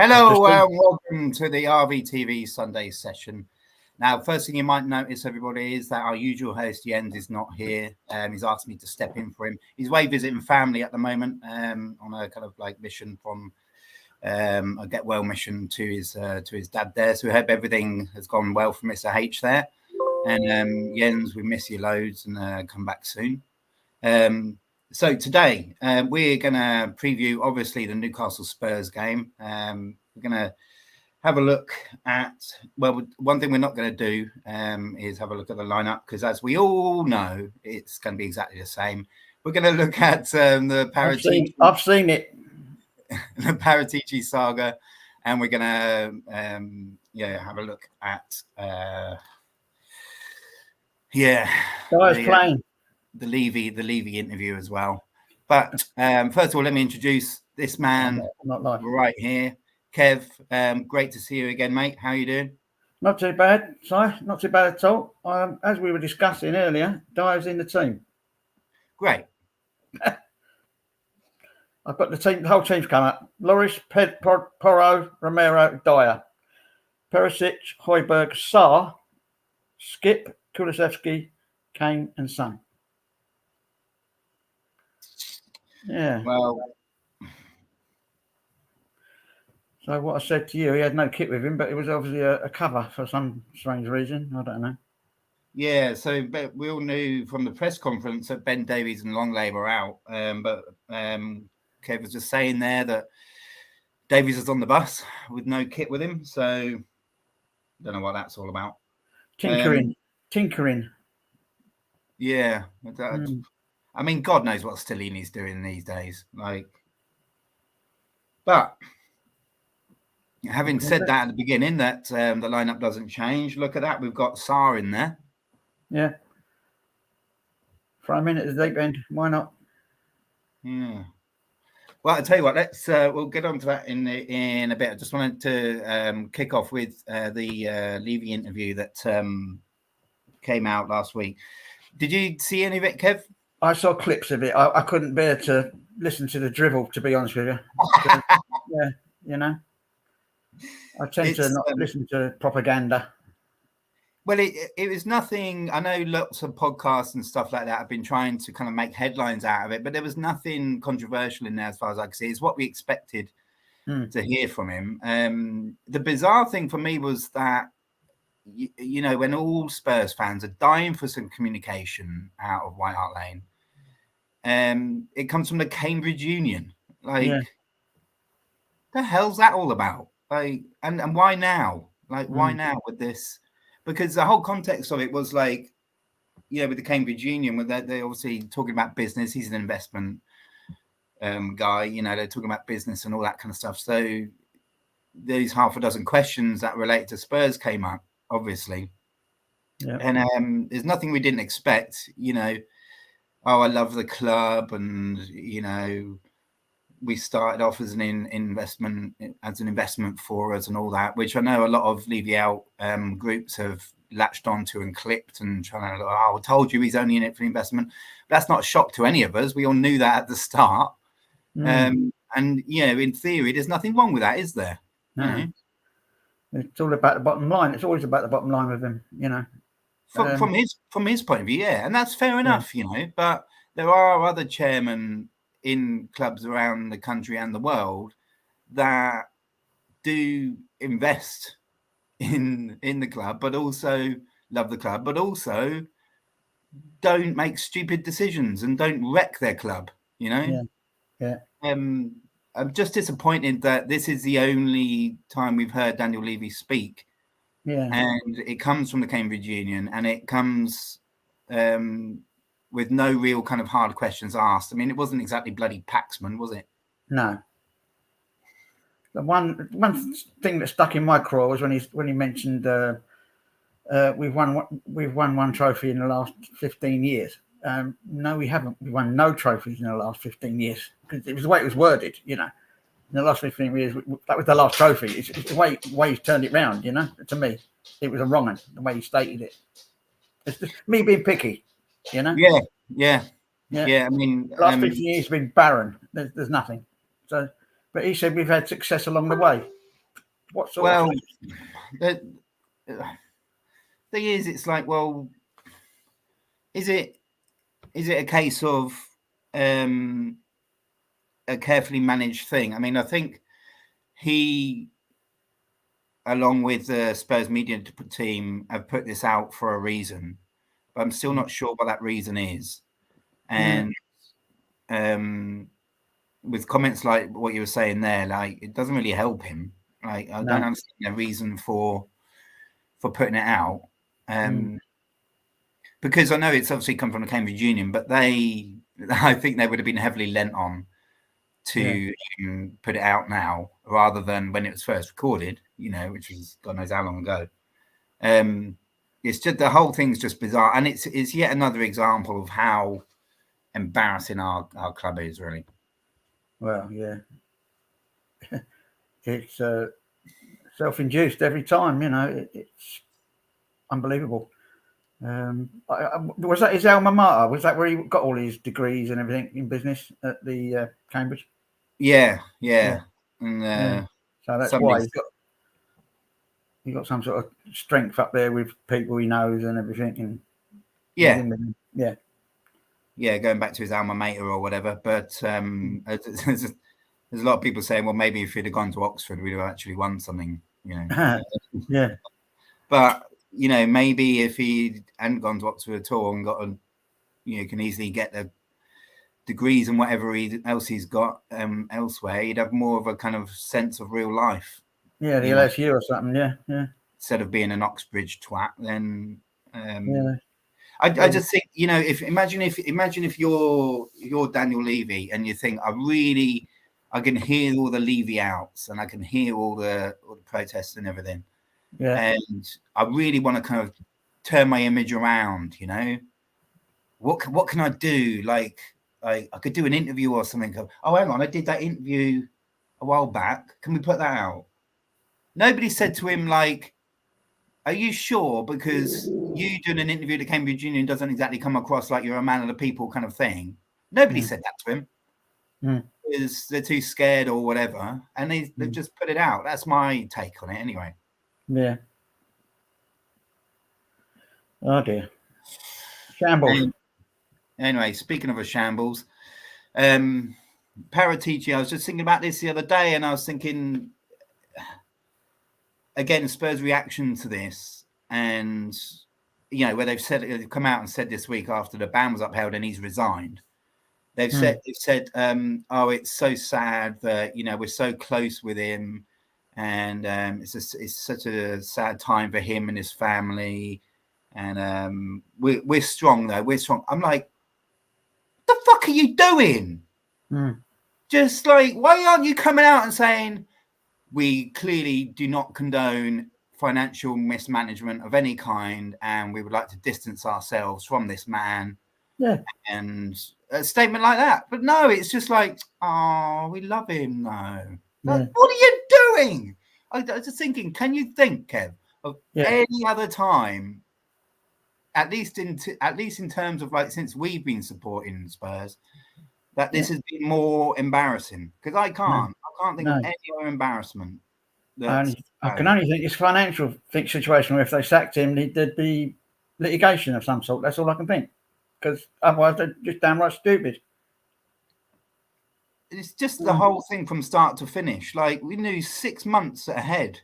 Hello, welcome to the RVTV Sunday session. Now, first thing you might notice, everybody, is that our usual host, Jens, is not here. He's asked me to step in for him. He's away visiting family at the moment on a kind of like mission from a get well mission to his dad there. So we hope everything has gone well for Mr. H there. And Jens, we miss you loads and come back soon. So today we're going to preview, obviously, the Newcastle Spurs game. We're going to have a look at, well, one thing we're not going to do is have a look at the lineup, because as we all know, it's going to be exactly the same. We're going to look at the Paratici. I've seen it. The Paratici saga, and we're going to have a look at the Levy interview as well. But first of all, let me introduce this man right here, Kev. Great to see you again, mate. How are you doing? Not too bad, Si. Not too bad at all. As we were discussing earlier, Dyer's in the team. Great. I've got the whole team's come up. Loris, Porro, Romero, Dyer, Perisic, Højbjerg, Sarr, Skip, Kulusevski, Kane, and Son. Yeah. Well, so what I said to you, he had no kit with him, but it was obviously a cover for some strange reason. I don't know. Yeah, so but we all knew from the press conference that Ben Davies and Longley were out, but Kev was just saying there that Davies is on the bus with no kit with him, so don't know what that's all about. Tinkering. Yeah, I mean, God knows what Stellini's doing these days. But having said that at the beginning, that the lineup doesn't change. Look at that, we've got Sarr in there. Yeah. For a minute at the deep end, why not? Yeah. Well, I'll tell you what. Let's we'll get on to that in a bit. I just wanted to kick off with the Levy interview that came out last week. Did you see any of it, Kev? I saw clips of it. I couldn't bear to listen to the drivel, to be honest with you. Yeah, you know, I tend to not listen to propaganda. Well, it was nothing. I know lots of podcasts and stuff like that have been trying to kind of make headlines out of it, but there was nothing controversial in there as far as I can see. It's what we expected to hear from him. The bizarre thing for me was that, you know, when all Spurs fans are dying for some communication out of White Hart Lane, it comes from the Cambridge Union. The hell's that all about? And why now? Why now with this? Because the whole context of it was with the Cambridge Union, where they're obviously talking about business. He's an investment guy, you know, they're talking about business and all that kind of stuff. So these half a dozen questions that relate to Spurs came up, obviously. Yeah. And there's nothing we didn't expect, you know. Oh, I love the club, and you know, we started off as an investment for us and all that, which I know a lot of Levy out groups have latched onto and clipped and trying to, I told you he's only in it for investment. But that's not a shock to any of us. We all knew that at the start. And, you know, in theory, there's nothing wrong with that, is there? No. You know? It's all about the bottom line. It's always about the bottom line with him, you know. From his point of view, yeah. And that's fair enough, you know. But there are other chairmen in clubs around the country and the world that do invest in the club, but also love the club, but also don't make stupid decisions and don't wreck their club, you know? Yeah. I'm just disappointed that this is the only time we've heard Daniel Levy speak. Yeah. And it comes from the Cambridge Union, and it comes with no real kind of hard questions asked. I mean, it wasn't exactly bloody Paxman, was it? No. The one thing that stuck in my craw was when he mentioned we've won one trophy in the last 15 years. No, we haven't. We won no trophies in the last 15 years, because it was the way it was worded. You know, in the last 15 years, that was the last trophy. It's the way he's turned it round. You know, to me, it was a wrong one, the way he stated it. It's just me being picky. You know. Yeah. I mean, the last 15 years have been barren. There's nothing. So, but he said we've had success along the way. What sort of thing? The thing is, it's like, well, is it a case of a carefully managed thing? I mean, I think he, along with the Spurs media team, have put this out for a reason, but I'm still not sure what that reason is. And with comments like what you were saying there, like, it doesn't really help him. Like, I don't understand the reason for putting it out. Because I know it's obviously come from the Cambridge Union, but I think they would have been heavily lent on to put it out now rather than when it was first recorded, which was God knows how long ago. It's just, the whole thing's just bizarre, and it's yet another example of how embarrassing our club is, really. Well, yeah, it's self-induced every time. It's unbelievable. Was that his alma mater? Was that where he got all his degrees and everything in business at the Cambridge? Yeah. And, so that's why he's got some sort of strength up there with people he knows and everything. And going back to his alma mater or whatever. But there's a lot of people saying, well, maybe if he'd have gone to Oxford, we'd have actually won something. Yeah. But maybe if he hadn't gone to Oxford at all and got can easily get the degrees and whatever else he's got elsewhere, he'd have more of a kind of sense of real life. Yeah, the LSU or something. Yeah. Instead of being an Oxbridge twat, then I just think, imagine if you're Daniel Levy and you think, I can hear all the Levy outs and I can hear all the protests and everything. Yeah. And I really want to kind of turn my image around, What can I do? Like, I could do an interview or something. Oh, hang on, I did that interview a while back. Can we put that out? Nobody said to him, like, are you sure? Because you doing an interview at the Cambridge Union doesn't exactly come across like you're a man of the people kind of thing. Nobody said that to him. Because they're too scared or whatever. And they've just put it out. That's my take on it anyway. Yeah. Oh dear. Shambles. Anyway, speaking of a shambles, Paratici, I was just thinking about this the other day, and I was thinking, again, Spurs' reaction to this, and where they've come out and said this week after the ban was upheld and he's resigned. They've said, oh, it's so sad that we're so close with him, and it's such a sad time for him and his family, and we're strong though. We're strong. I'm like, what the fuck are you doing? Just like, why aren't you coming out and saying, we clearly do not condone financial mismanagement of any kind, and we would like to distance ourselves from this man. Yeah. And a statement like that. But no, it's just like, oh, we love him though. Like, what are you doing? I was just thinking, can you think, Kev, of any other time, at least in terms of, like, since we've been supporting Spurs, that this has been more embarrassing? Because I can't think of any other embarrassment. I can only think it's financial situation where if they sacked him, there'd be litigation of some sort. That's all I can think. Because otherwise they're just downright stupid. It's just the whole thing from start to finish. Like, we knew 6 months ahead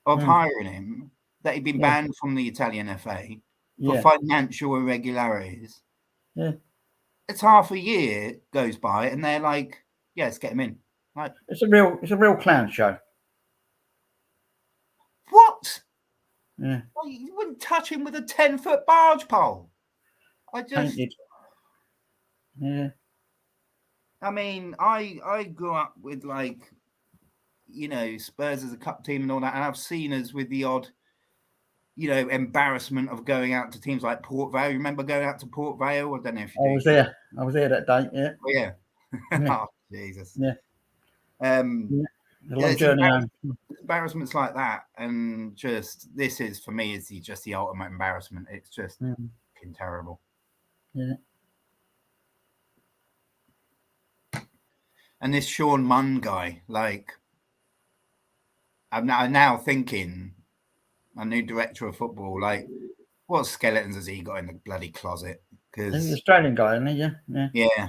of hiring him that he'd been banned from the Italian FA for financial irregularities. Yeah. It's half a year goes by and they're like, yeah, let's get him in. Like, it's a real clown show. What? Yeah. Well, you wouldn't touch him with a 10-foot barge pole. Painted. Yeah. I mean, I grew up with, like, Spurs as a cup team and all that, and I've seen us with the odd, embarrassment of going out to teams like Port Vale. You remember going out to Port Vale? I don't know if you do. I was there that day. Yeah. Oh, yeah. Oh, Jesus. Yeah. A long journey home. Embarrassments like that, and just this is, for me, is just the ultimate embarrassment. It's just fucking terrible. Yeah. And this Sean Munn guy, like, I'm now thinking, my new director of football, like, what skeletons has he got in the bloody closet? He's an Because Australian guy, isn't he? Yeah.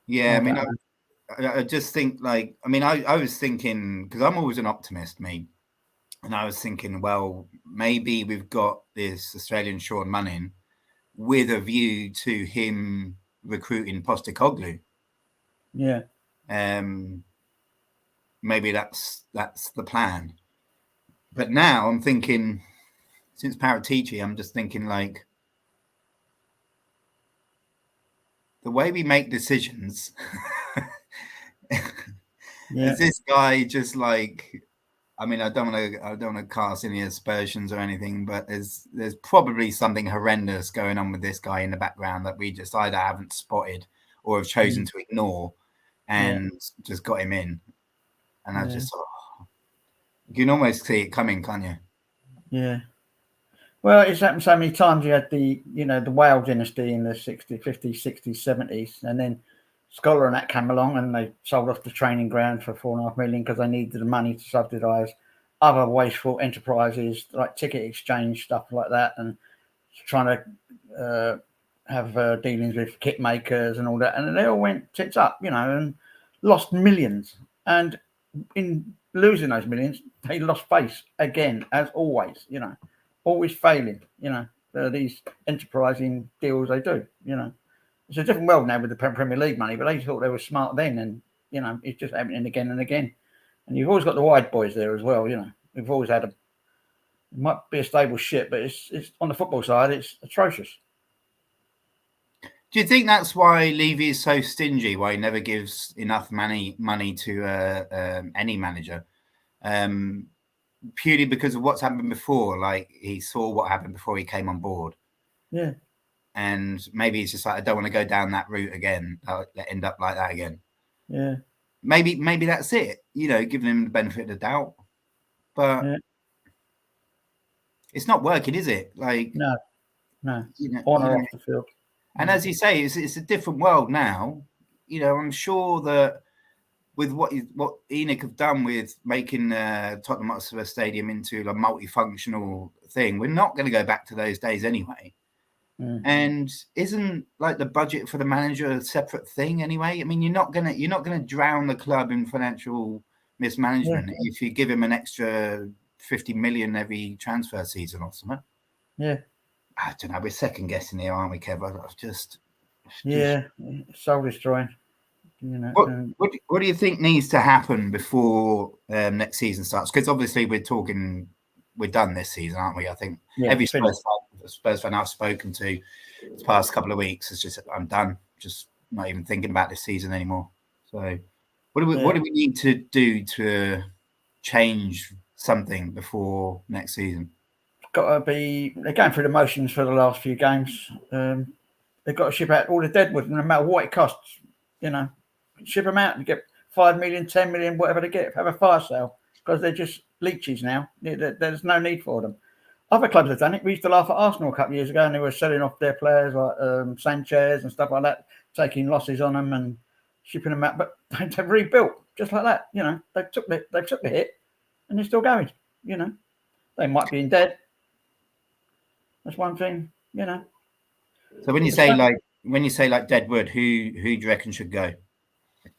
yeah. I mean, don't know. I just think, like, I mean, I was thinking, because I'm always an optimist, me, and I was thinking, well, maybe we've got this Australian Sean Manning with a view to him recruiting Postecoglou. Yeah. Maybe that's the plan. But now I'm thinking, since Paratici, I'm just thinking, like, the way we make decisions. Yeah. Is this guy just like? I mean, I don't want to cast any aspersions or anything, but there's probably something horrendous going on with this guy in the background that we just either haven't spotted or have chosen to ignore, and just got him in. And I just thought, you can almost see it coming, can't you? Yeah. Well, it's happened so many times. You had the Whale dynasty in the 60s, 50s, 60s, 70s, and then Scholar and that came along, and they sold off the training ground for $4.5 million because they needed the money to subsidise other wasteful enterprises like ticket exchange, stuff like that, and trying to have dealings with kit makers and all that, and they all went tits up, and lost millions. And in losing those millions, they lost face again, as always. Always failing. These enterprising deals they do. It's a different world now with the Premier League money, but they thought they were smart then, and it's just happening again and again. And you've always got the wide boys there as well. We've always had it might be a stable ship, but it's on the football side, it's atrocious. Do you think that's why Levy is so stingy? Why he never gives enough money to any manager? Purely because of what's happened before. Like, he saw what happened before he came on board. Yeah. And maybe it's just like, I don't want to go down that route again. I'll end up like that again. Yeah. Maybe that's it. Giving him the benefit of the doubt. But it's not working, is it? Like, no. On or off the field. And as you say, it's a different world now. I'm sure that with what Enoch have done with making Tottenham Hotspur Stadium into a multifunctional thing, we're not going to go back to those days anyway. And isn't like the budget for the manager a separate thing anyway? I mean, you're not gonna drown the club in financial mismanagement if you give him an extra 50 million every transfer season or something. Yeah. I don't know. We're second guessing here, aren't we, Kev? Soul destroying. What do you think needs to happen before next season starts? Because obviously we're done this season, aren't we? I think every Spurs fan I've spoken to this past couple of weeks is just, I'm done. Just not even thinking about this season anymore. So what do we need to do to change something before next season? They're going through the motions for the last few games. They've got to ship out all the deadwood, no matter what it costs. Ship them out and get 5 million, 10 million, whatever they get. Have a fire sale, because they're just leeches now. There's no need for them. Other clubs have done it. We used to laugh at Arsenal a couple of years ago, and they were selling off their players like Sanchez and stuff like that, taking losses on them and shipping them out. But they've rebuilt just like that. They took the hit, and they're still going. They might be in debt. That's one thing. So when you say like deadwood, who do you reckon should go?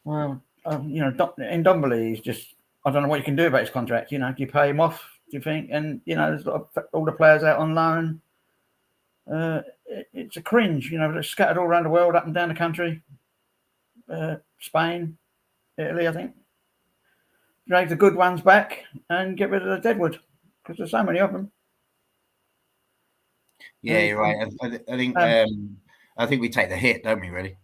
Well, Ndombele is just, I don't know what you can do about his contract. Do you pay him off? Do you think? And there's all the players out on loan. It's a cringe. They're scattered all around the world, up and down the country. Spain, Italy, I think. Drag the good ones back and get rid of the deadwood, because there's so many of them. Yeah, you're right. I think we take the hit, don't we? Really.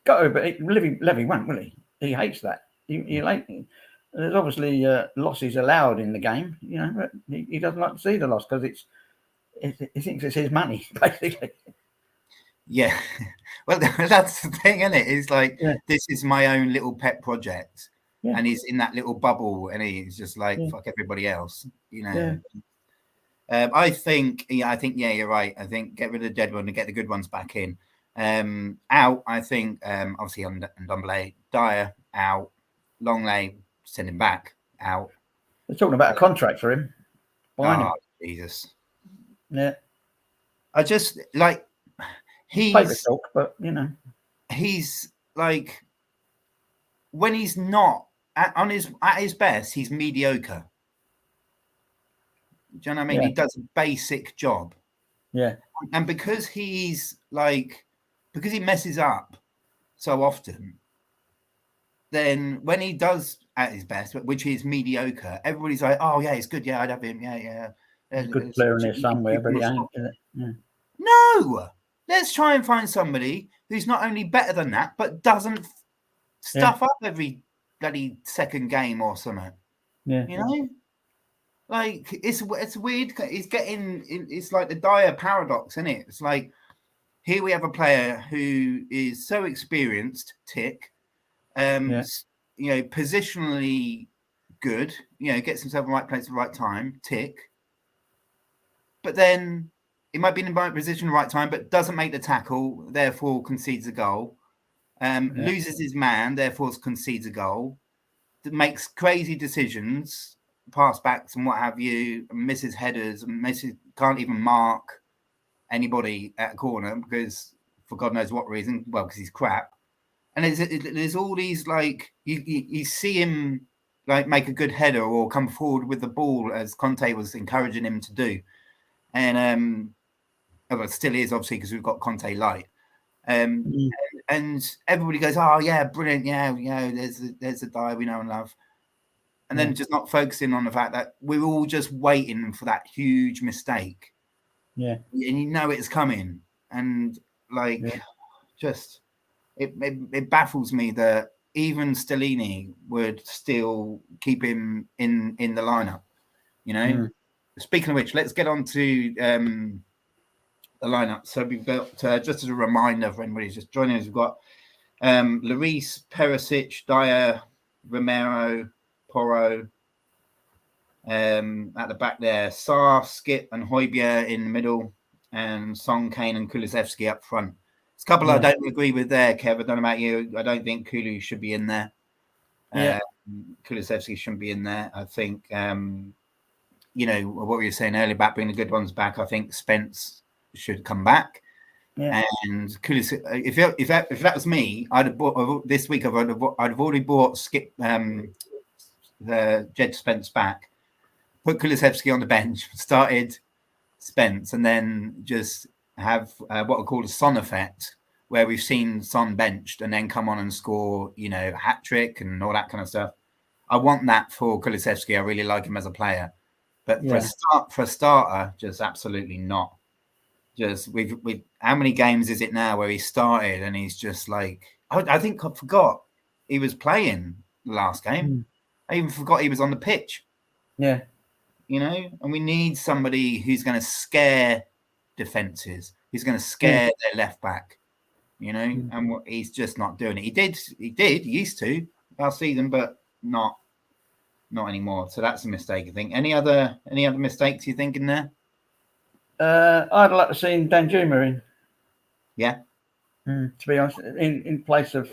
Got to, but Levy won't, will he? He hates that. There's obviously losses allowed in the game, but he doesn't like to see the loss because he thinks it's his money, basically. Yeah, well, that's the thing, isn't it? It's like, this is my own little pet project, and he's in that little bubble, and he's just like, fuck everybody else, I think you're right. I think get rid of the dead one and get the good ones back in. Out, I think, obviously on Ndombele, Dyer out, Longley, send him back. out. They're talking about a contract for him. Oh, Jesus. Yeah. I just like Paper talk, but he's like when he's not at his best, he's mediocre. Do you know what I mean? Yeah. He does a basic job. Yeah. And because he messes up so often, then when he does at his best, which is mediocre, everybody's like, "Oh yeah, he's good. Yeah, I'd have him. Yeah." There's a good player in there somewhere, but he ain't. Yeah. No, let's try and find somebody who's not only better than that, but doesn't stuff up every bloody second game or something. Yeah, you know, like it's weird. It's like the dire paradox, isn't it? It's like here we have a player who is so experienced, tick, positionally good, gets himself in the right place at the right time, tick. But then it might be in the right position, the right time, but doesn't make the tackle, therefore concedes a goal. Loses his man, therefore concedes a goal. Makes crazy decisions, pass backs and what have you, misses headers, can't even mark anybody at a corner because for God knows what reason. Well, because he's crap. And there's all these like you see him like make a good header or come forward with the ball as Conte was encouraging him to do, and it still is obviously because we've got Conte light. And everybody goes, "Oh yeah, brilliant, yeah, there's a guy we know and love," and then just not focusing on the fact that we're all just waiting for that huge mistake. Yeah, and it's coming, and just it baffles me that even Stellini would still keep him in the lineup. Speaking of which, let's get on to the lineup. So we've got just as a reminder for anybody who's just joining us, we've got Lloris, Perisic, Dyer, Romero, Porro at the back there, Sarr, Skip and Højbjerg in the middle, and Son, Kane and Kulusevski up front. There's a couple I don't agree with there, Kev. I don't know about you. I don't think Kulu should be in there. Kulusevski shouldn't be in there. I think what we were saying earlier about bringing the good ones back. I think Spence should come back. Yeah. And if that was me, I'd have bought this week. I'd have already bought Skip the Jed Spence back, put Kulusevski on the bench, started Spence, and then just have what I call a Son effect, where we've seen Son benched and then come on and score, hat trick and all that kind of stuff. I want that for Kulusevski. I really like him as a player, but for a starter, just absolutely not. Just we've how many games is it now where he started and he's just like I think I forgot he was playing the last game. I even forgot he was on the pitch. Yeah. And we need somebody who's going to scare defenses, who's going to scare their left back, and he's just not doing it. He used to last season, but not anymore. So that's a mistake, I think. Any other mistakes you think in there? I'd like to see Danjuma in. Yeah. To be honest, in place of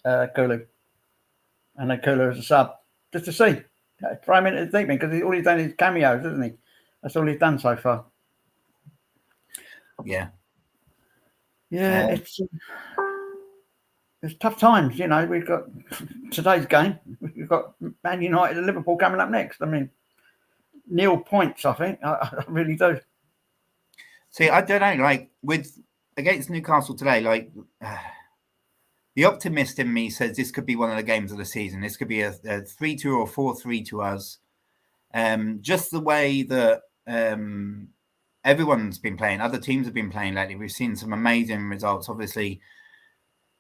Kulu. And then Kulu as a sub, just to see. Throw him into the deep end because all he's done is cameos, hasn't he? That's all he's done so far. Yeah. Yeah, it's tough times, We've got today's game. We've got Man United and Liverpool coming up next. I mean, nil points, I think. I really do. See, I don't know. Like against Newcastle today, the optimist in me says this could be one of the games of the season. This could be a 3-2 or 4-3 to us. Just the way that everyone's been playing, other teams have been playing lately. We've seen some amazing results. Obviously,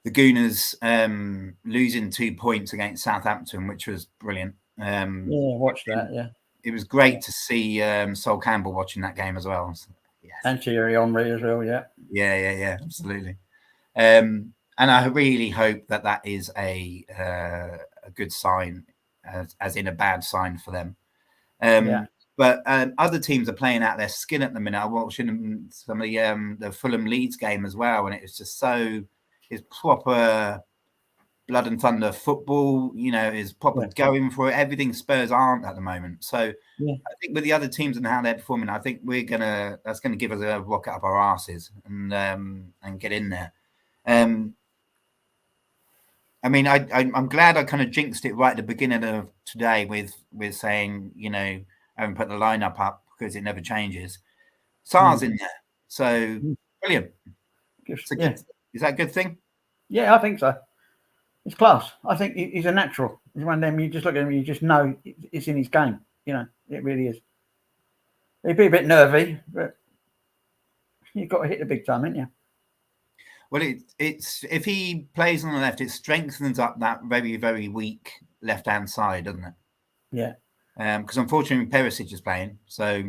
the Gooners losing 2 points against Southampton, which was brilliant. Watch that. Yeah, it was great to see Sol Campbell watching that game as well. So, yes. And Thierry Henry as well. Yeah, absolutely. And I really hope that is a good sign, as in a bad sign for them. But other teams are playing out their skin at the minute. I'm watching some of the Fulham Leeds game as well, and it's just it's proper blood and thunder football, is proper going for it. Everything Spurs aren't at the moment. So I think with the other teams and how they're performing, I think that's gonna give us a rocket up our asses and get in there. I mean, I'm glad I kind of jinxed it right at the beginning of today with saying, I haven't put the lineup up because it never changes. Sar's in there, so brilliant. Is that a good thing? Yeah, I think so. It's class. I think he's a natural. He's one of them. You just look at him, you just know it's in his game. It really is. He'd be a bit nervy, but you've got to hit the big time, haven't you? Well, it's if he plays on the left, it strengthens up that very, very weak left-hand side, doesn't it? Yeah. Because unfortunately, Perisic is playing, so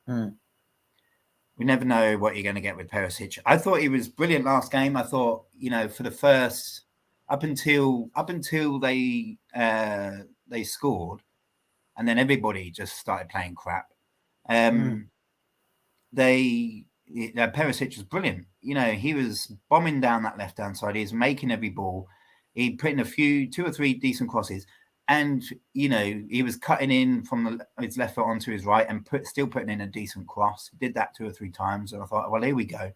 we never know what you're going to get with Perisic. I thought he was brilliant last game. I thought, for the first up until they scored, and then everybody just started playing crap. Perisic was brilliant. He was bombing down that left-hand side. He was making every ball. He put in two or three decent crosses. And, he was cutting in from his left foot onto his right and still putting in a decent cross. He did that 2 or 3 times. And I thought, well, here we go.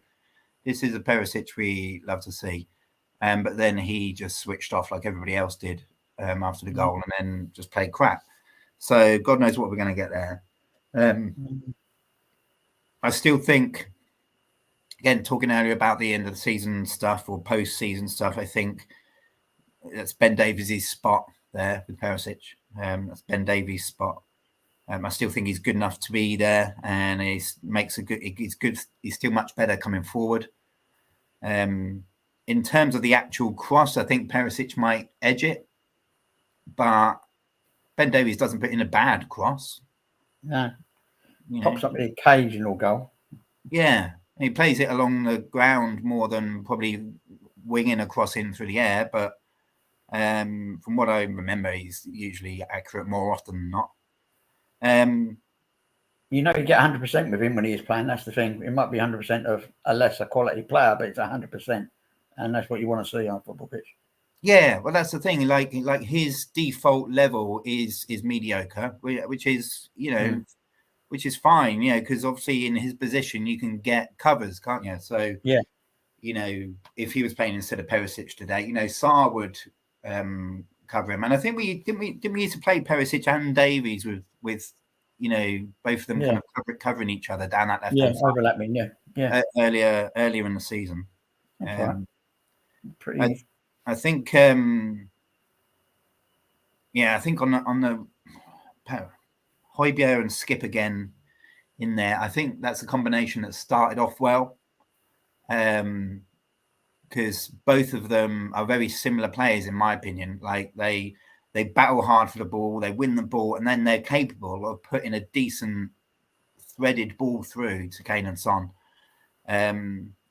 This is a Perisic we love to see. But then he just switched off like everybody else did after the goal and then just played crap. So God knows what we're going to get there. I still think, again, talking earlier about the end of the season stuff or post-season stuff, I think that's Ben Davies' spot there with Perisic. That's Ben Davies' spot. I still think he's good enough to be there, and he's good. He's still much better coming forward. In terms of the actual cross, I think Perisic might edge it, but Ben Davies doesn't put in a bad cross. No. Pops up the occasional goal. Yeah. He plays it along the ground more than probably winging a cross in through the air, but from what I remember, he's usually accurate more often than not. You get 100% with him when he is playing. That's the thing. It might be 100% of a lesser quality player, but it's 100%, and that's what you want to see on a football pitch. Yeah, well, that's the thing. Like his default level is mediocre, which is which is fine, because obviously in his position you can get covers, can't you? So yeah, if he was playing instead of Perisic today, Sar would cover him, and I think we used to play Perisic and Davies with both of them kind of covering each other down that left. Yeah, overlapping. Yeah. Earlier in the season. That's right. Pretty. I think. I think on the Højbjerg and Skip again in there. I think that's a combination that started off well. Because both of them are very similar players, in my opinion. Like they battle hard for the ball, they win the ball, and then they're capable of putting a decent threaded ball through to Kane and Son.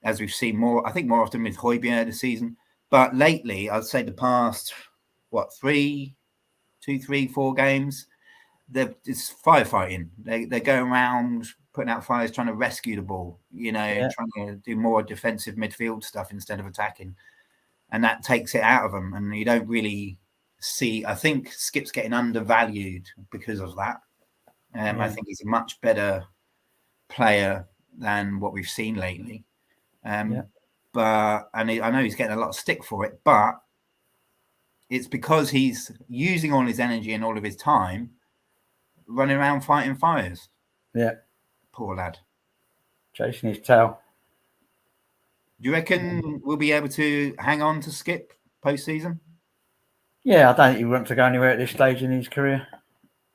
As we've seen more often with Højbjerg this season. But lately, I'd say the past 2, 3, 4 games, it's firefighting. They're going around putting out fires, trying to rescue the ball, trying to do more defensive midfield stuff instead of attacking. And that takes it out of them. And you don't really see, I think Skip's getting undervalued because of that. I think he's a much better player than what we've seen lately. But I know he's getting a lot of stick for it, but it's because he's using all his energy and all of his time running around fighting fires. Yeah. Poor lad. Chasing his tail. Do you reckon we'll be able to hang on to Skip post-season? Yeah, I don't think he wants to go anywhere at this stage in his career.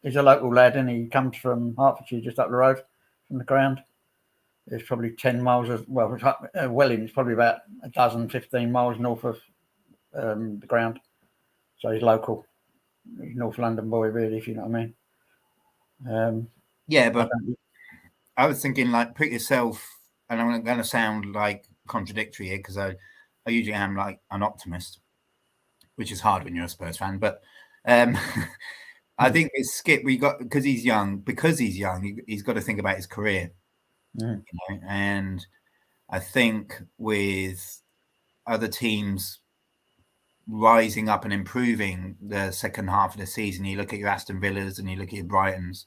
He's a local lad and he comes from Hertfordshire, just up the road from the ground. It's probably 10 miles Welling is probably about 15 miles north of the ground. So he's local. He's North London boy, really, if you know what I mean. But I was thinking, like, put yourself, and I'm going to sound like contradictory here because I usually am like an optimist, which is hard when you're a Spurs fan. But I think with Skip, because he's young, he's got to think about his career. And I think with other teams rising up and improving the second half of the season. You look at your Aston Villas and you look at your Brightons,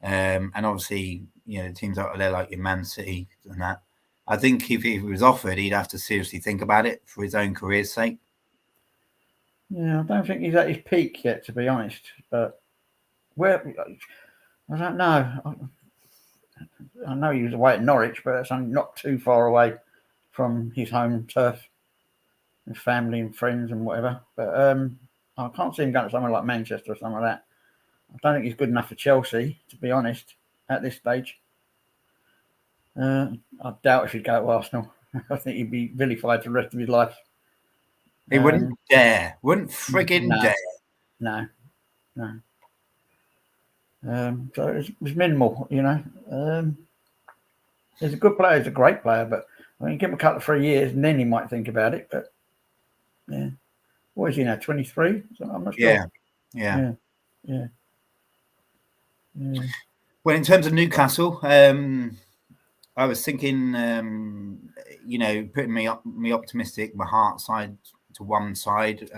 and obviously, you know, teams out there like your Man City and that. I think if he was offered, he'd have to seriously think about it for his own career's sake. Yeah, I don't think he's at his peak yet, to be honest. But where, I don't know. I know he was away at Norwich, but that's only not too far away from his home turf, and family and friends and whatever. But I can't see him going to somewhere like Manchester or something like that. I don't think he's good enough for Chelsea, to be honest, at this stage. I doubt if he'd go to Arsenal. I think he'd be vilified for the rest of his life. He wouldn't dare. Wouldn't frigging dare. No. So it was minimal, you know. He's a good player. He's a great player, but I mean, give him a couple of 3 years and then he might think about it. But yeah, what is he now? 23? I'm not sure. Yeah. Well, in terms of Newcastle, I was thinking, you know, putting me optimistic, my heart side to one side.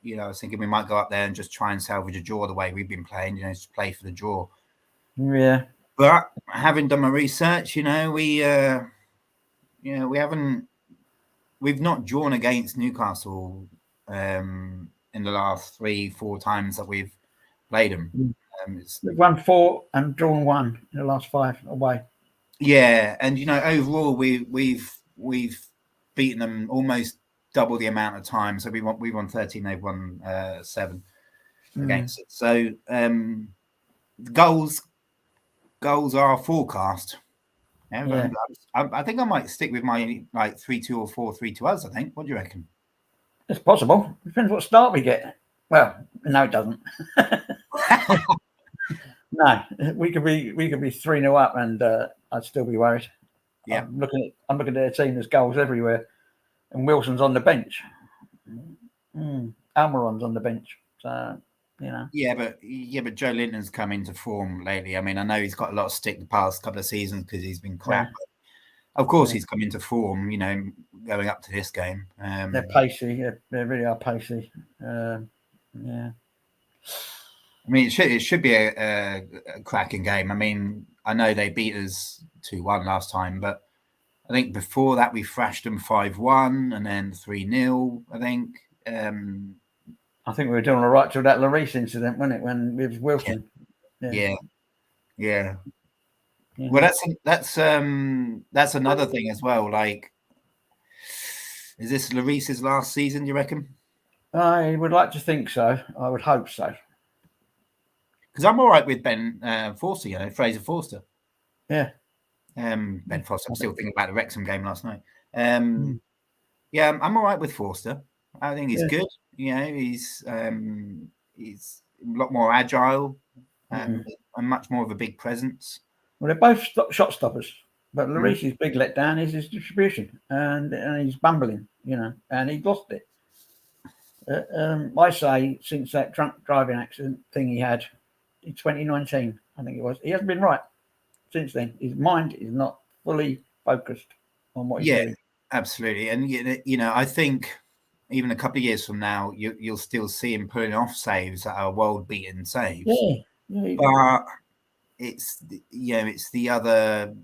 You know, I was thinking we might go up there and just try and salvage a draw the way we've been playing, you know, just play for the draw. Yeah. But having done my research, you know, we've not drawn against Newcastle in the last 3-4 times that we've played them. We've won 4 and drawn 1 in the last 5 away. Yeah, and you know, overall we've beaten them almost double the amount of time. So we won 13, they've won 7 against it. So goals are forecast. Yeah. I think I might stick with my like 3-2 or 4-3 us. I think. What do you reckon? It's possible. Depends what start we get. Well, no, it doesn't. No, we could be 3-0 up, and I'd still be worried. Yeah, I'm looking at their team. There's goals everywhere, and Wilson's on the bench. Almiron's on the bench, so you know. Yeah, but Joe Linton's come into form lately. I mean, I know he's got a lot of stick the past couple of seasons because he's been crap. Yeah. Of course, he's come into form. You know, going up to this game. They're pacey. Yeah, they really are pacey. Yeah. I mean, it should be a cracking game. I mean, I know they beat us 2-1 last time, but I think before that we thrashed them 5-1 and then 3-0. I think. I think we were doing all right till that Lloris incident, wasn't it? When with Wilson. Yeah. Well, that's another thing as well. Like, is this Lloris's last season? Do you reckon? I would like to think so. I would hope so. Because I'm all right with Ben Forster, you know, Fraser Forster. Yeah. Ben Forster. I'm still thinking about the Wrexham game last night. Yeah, I'm all right with Forster. I think he's good. You know, he's a lot more agile and much more of a big presence. Well, they're both shot stoppers, but Lloris's big letdown is his distribution, and he's bumbling, you know, and he lost it. I say since that drunk driving accident thing he had in 2019, I think it was, he hasn't been right since then. His mind is not fully focused on what he's doing. Yeah, absolutely. And, you know, I think even a couple of years from now, you'll still see him pulling off saves that are world-beaten saves. Yeah. But it's the other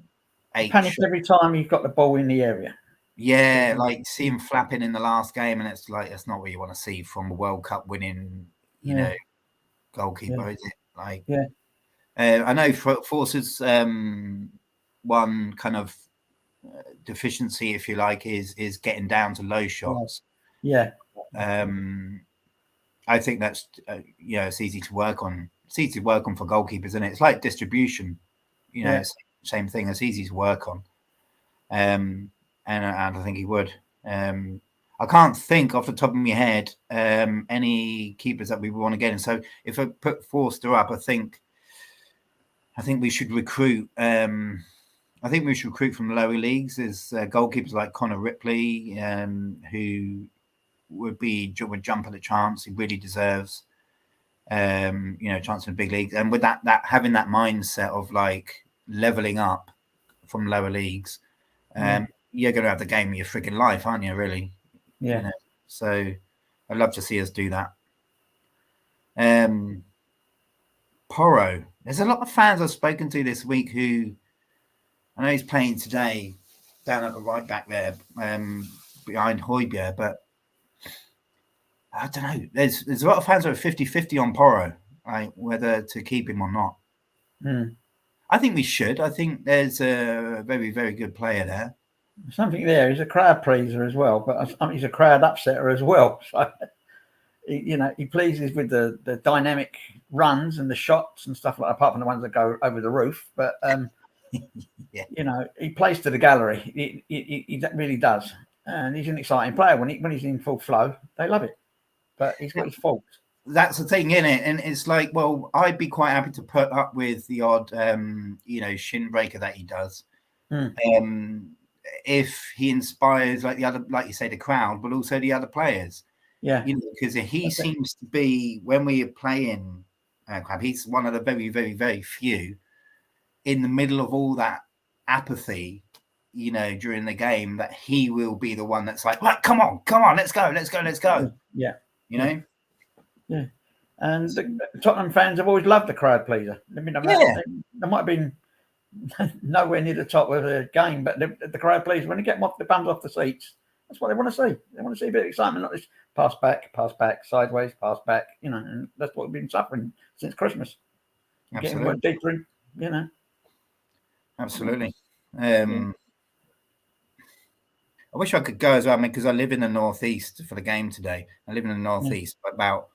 H. Panic every time he's got the ball in the area. Yeah, like see him flapping in the last game, and it's like that's not what you want to see from a World Cup winning, you know, goalkeeper, is it? Like, I know Force's one kind of deficiency, if you like, is getting down to low shots. Yeah. I think that's it's easy to work on. It's easy to work on for goalkeepers, isn't it? It's like distribution, you know, it's the same thing. It's easy to work on. And I think he would. I can't think off the top of my head any keepers that we want to get in. So if I put Forster up, I think we should recruit. I think we should recruit from the lower leagues. There's goalkeepers like Connor Ripley, who would jump at the chance. He really deserves, chance in the big leagues. And with that having that mindset of like leveling up from lower leagues, you're going to have the game of your freaking life, aren't you? Really? Yeah. You know? So I'd love to see us do that. Porro. There's a lot of fans I've spoken to this week who, I know he's playing today down at the right back there, behind Højbjerg, but I don't know. There's a lot of fans who are 50-50 on Porro, like whether to keep him or not. I think we should. I think there's a very, very good player there. Something there. He's a crowd pleaser as well, but I mean, he's a crowd upsetter as well. So, he pleases with the dynamic runs and the shots and stuff like that, apart from the ones that go over the roof. But yeah. He plays to the gallery. He really does, and he's an exciting player when he's in full flow. They love it, but he's got his faults. That's the thing, isn't it? And it's like, well, I'd be quite happy to put up with the odd, shin breaker that he does, if he inspires like you say, the crowd, but also the other players. Yeah, because he seems to be, when we are playing crab, he's one of the very, very, very few in the middle of all that apathy, during the game, that he will be the one that's like, right, come on, let's go. Yeah. Yeah. And the Tottenham fans have always loved the crowd pleaser. I mean, they might have been nowhere near the top of the game, but the crowd pleaser, when they get them off the bums off the seats, that's what they want to see. They want to see a bit of excitement, not this pass back, sideways, pass back, and that's what we've been suffering since Christmas. Absolutely. Getting more deeper, Absolutely. I wish I could go as well, because I live in the northeast for the game today. I live in the northeast, but about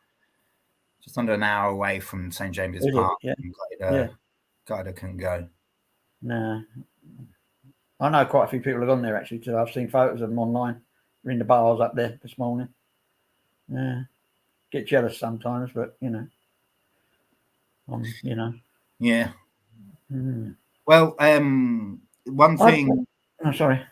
just under an hour away from St James's Park. God, I couldn't go. No. I know quite a few people have gone there actually too. I've seen photos of them online. We're in the bars up there this morning. Yeah. Get jealous sometimes, but Yeah. Well, one thing. Sorry.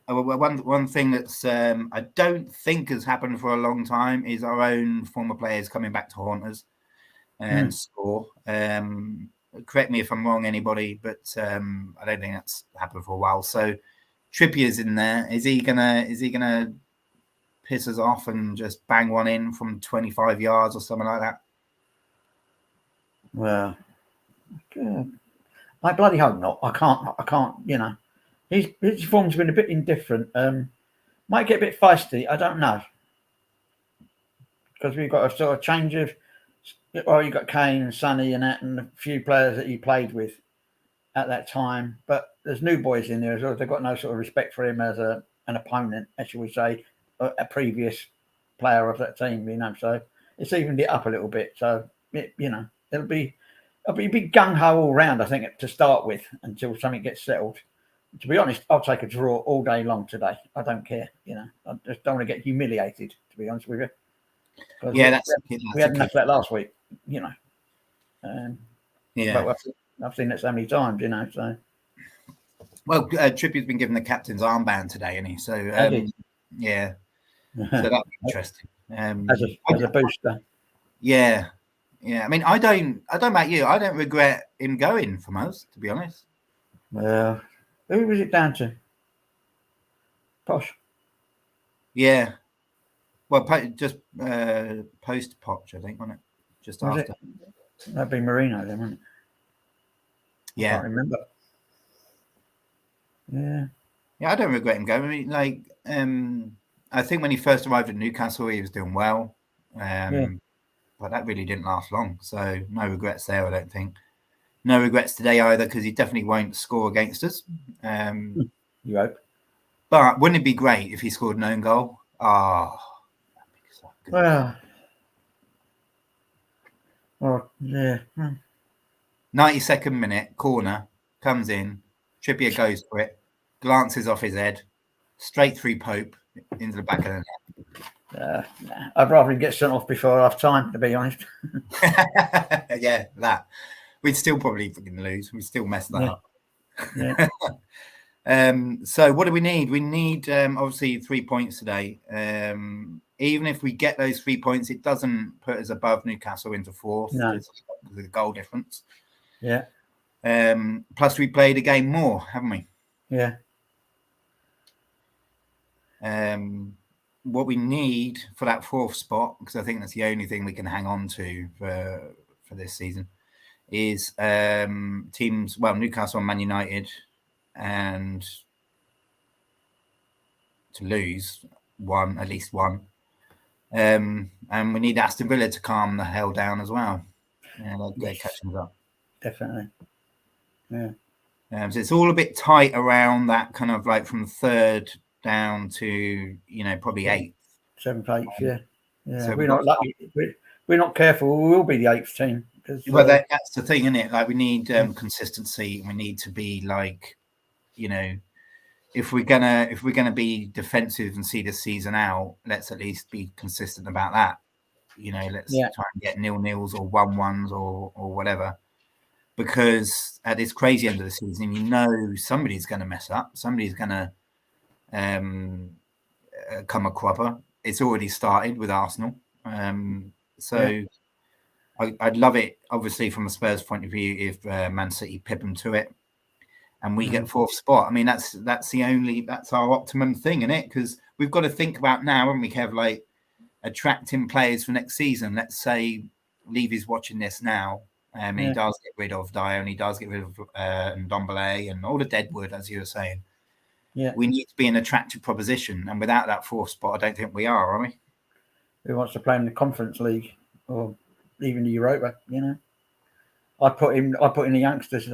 One thing that's I don't think has happened for a long time is our own former players coming back to haunt us and score. Correct me if I'm wrong, anybody, but I don't think that's happened for a while. So Trippier's in there. Is he gonna piss us off and just bang one in from 25 yards or something like that? Well, I bloody hope not. I can't. His form's been a bit indifferent. Might get a bit feisty. I don't know, because we've got a sort of change of. Well, you've got Kane and Sonny and that, and a few players that he played with at that time. But there's new boys in there as well. They've got no sort of respect for him as an opponent, as shall we say, a previous player of that team. So it's evened it up a little bit. So it'll be a big gung ho all round, I think, to start with, until something gets settled. To be honest, I'll take a draw all day long today. I don't care. I just don't want to get humiliated, to be honest with you. Yeah, we had enough of that last week. But I've seen it so many times. So. Well, Trippier's been given the captain's armband today, isn't he? So yeah, so that'll be interesting. As a booster. Yeah. I mean, I don't about you. I don't regret him going from us, to be honest. Well, who was it down to? Posh. Yeah. Well, just post Poch, I think, wasn't it? Just was after. That'd be Marino then, wouldn't it? Yeah. I can't remember. Yeah. Yeah, I don't regret him going. I mean, like, I think when he first arrived at Newcastle, he was doing well. But that really didn't last long. So no regrets there, I don't think. No regrets today either, because he definitely won't score against us. You hope. But wouldn't it be great if he scored an own goal? Oh, that'd be so good. Well, yeah. 92nd minute, corner, comes in, Trippier goes for it, glances off his head, straight through Pope into the back of the net. I'd rather him get sent off before half time, to be honest. Yeah, that. We'd still probably fucking lose. We'd still mess that up. Yeah. So what do we need? We need obviously 3 points today. Even if we get those 3 points, it doesn't put us above Newcastle into fourth. No. The goal difference. Yeah. Plus we played a game more, haven't we? Yeah. what we need for that 4th spot, because I think that's the only thing we can hang on to for this season, is teams, well, Newcastle and Man United, and to lose at least one. And we need Aston Villa to calm the hell down as well. Yeah, they're catching us up. Definitely. Yeah. So it's all a bit tight around that kind of like from 3rd down to, probably 8th. 7th, 8th, yeah. Yeah. So we're not lucky. We're not careful. We will be the 8th team. Well, that's the thing, isn't it? Like, we need consistency. We need to be like, if we're gonna be defensive and see the season out, let's at least be consistent about that. Let's try and get 0-0s or 1-1s or whatever. Because at this crazy end of the season, somebody's going to mess up. Somebody's going to come a cropper. It's already started with Arsenal. I'd love it, obviously, from a Spurs point of view, if Man City pip them to it and we get 4th spot. I mean, that's our optimum thing, isn't it? Because we've got to think about now, when we have like attracting players for next season. Let's say Levy's watching this now. He does get rid of Dion, he does get rid of Ndombele and all the deadwood, as you were saying. Yeah, we need to be an attractive proposition, and without that 4th spot, I don't think we are we? Who wants to play in the Conference League or even the Europa? I put in the youngsters.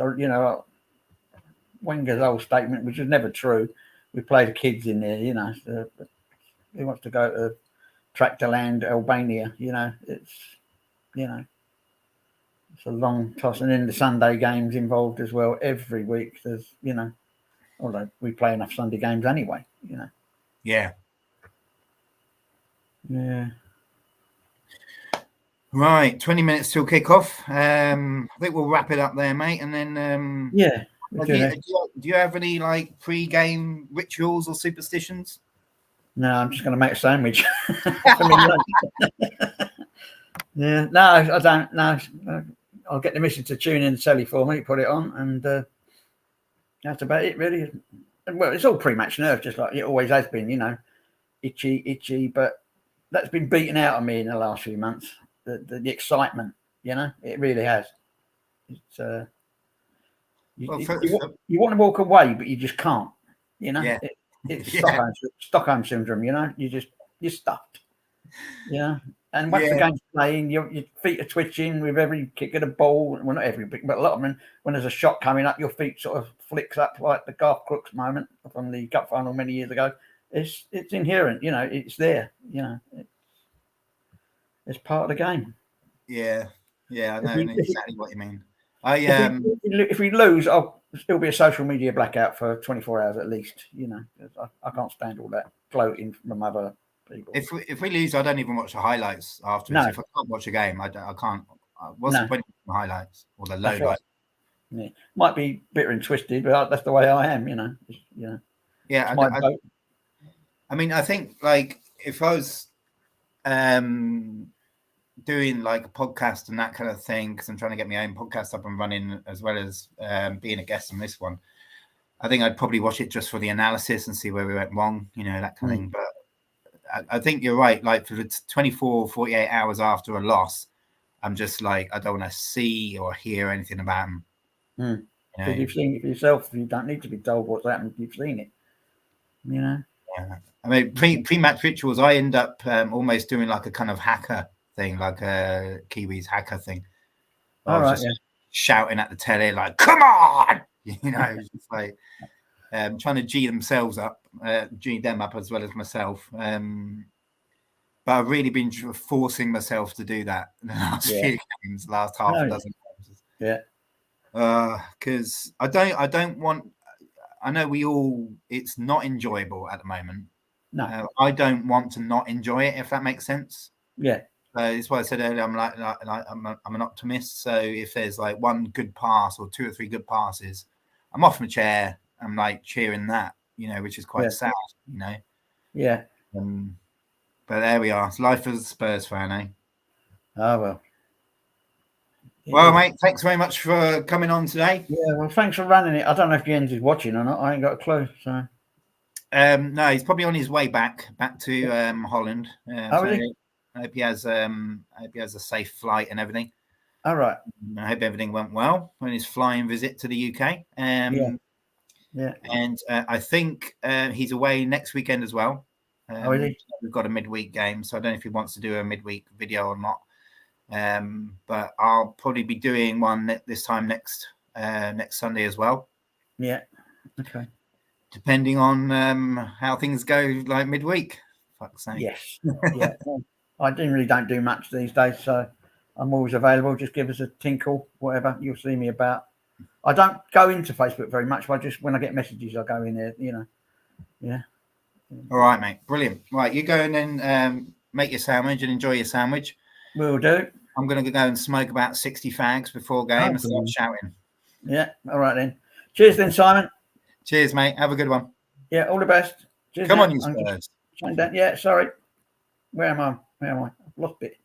Wenger's old statement, which is never true. We play the kids in there. So, who wants to go to Tractorland, Albania? It's a long toss, and then the Sunday games involved as well. Every week, there's although we play enough Sunday games anyway. Yeah. Yeah. Right, 20 minutes till kick-off. I think we'll wrap it up there, mate. And then do you have any like pre-game rituals or superstitions? No, I'm just going to make a sandwich. Yeah, no, I don't. No, I'll get the missus to tune in the telly for me, put it on, and that's about it, really. Well, it's all pre-match nerves, just like it always has been, itchy, but that's been beaten out of me in the last few months. The excitement, it really has. It's you want to walk away, but you just can't. It's Stockholm syndrome. You're stuffed. And once the game's playing, your feet are twitching with every kick of the ball. Well, not every, but a lot of them. When there's a shot coming up, your feet sort of flicks up like the Garth Crooks moment from the cup final many years ago. It's inherent, it's there, it's part of the game. Yeah, I know exactly what you mean. If we lose, it'll be a social media blackout for 24 hours at least. I can't stand all that gloating from other people. If we lose, I don't even watch the highlights afterwards. No. If I can't watch a game, I can't. What's the point of the highlights or the low lights? Yeah, might be bitter and twisted, but that's the way I am. Yeah, I mean, I think like if I was doing like a podcast and that kind of thing, because I'm trying to get my own podcast up and running as well as being a guest on this one, I think I'd probably watch it just for the analysis and see where we went wrong, that kind of thing. But I think you're right. Like for the 24, 48 hours after a loss, I'm just like, I don't want to see or hear anything about them. Because you've seen it for yourself. You don't need to be told what's happened. You've seen it. Yeah. I mean, pre-match rituals, I end up almost doing like a kind of hacker thing, like a Kiwis hacker thing. Shouting at the telly, like, come on! It's like trying to G them up as well as myself. But I've really been forcing myself to do that in the last few games, last half a dozen games. Yeah. Because I don't want. I know it's not enjoyable at the moment. No, I don't want to not enjoy it, if that makes sense. Yeah. That's why I said earlier, I'm I'm an optimist. So if there's like one good pass or two or three good passes, I'm off my chair. I'm like cheering that, which is quite sad, Yeah. But there we are. It's life as a Spurs fan, eh? Oh, well. Well, mate, thanks very much for coming on today. Yeah, well, thanks for running it. I don't know if Jens is watching or not. I ain't got a clue. So No, he's probably on his way back to Holland. Oh, is he? I hope he has a safe flight and everything. All right. I hope everything went well on his flying visit to the UK. Yeah. And I think he's away next weekend as well. Oh, is he? We've got a midweek game, so I don't know if he wants to do a midweek video or not. But I'll probably be doing one this time next Sunday as well. Yeah. Okay. Depending on how things go, like midweek. Fuck's sake. Yes. Yeah. I really don't do much these days, so I'm always available. Just give us a tinkle, whatever. You'll see me about. I don't go into Facebook very much, but when I get messages, I go in there, Yeah. All right, mate. Brilliant. Right, you go and then make your sandwich and enjoy your sandwich. Will do. I'm going to go and smoke about 60 fags before game and start shouting. Yeah. All right, then. Cheers then, Simon. Cheers, mate. Have a good one. Yeah, all the best. Cheers. Come on, you Spurs. Yeah, sorry. Where am I? I've lost it.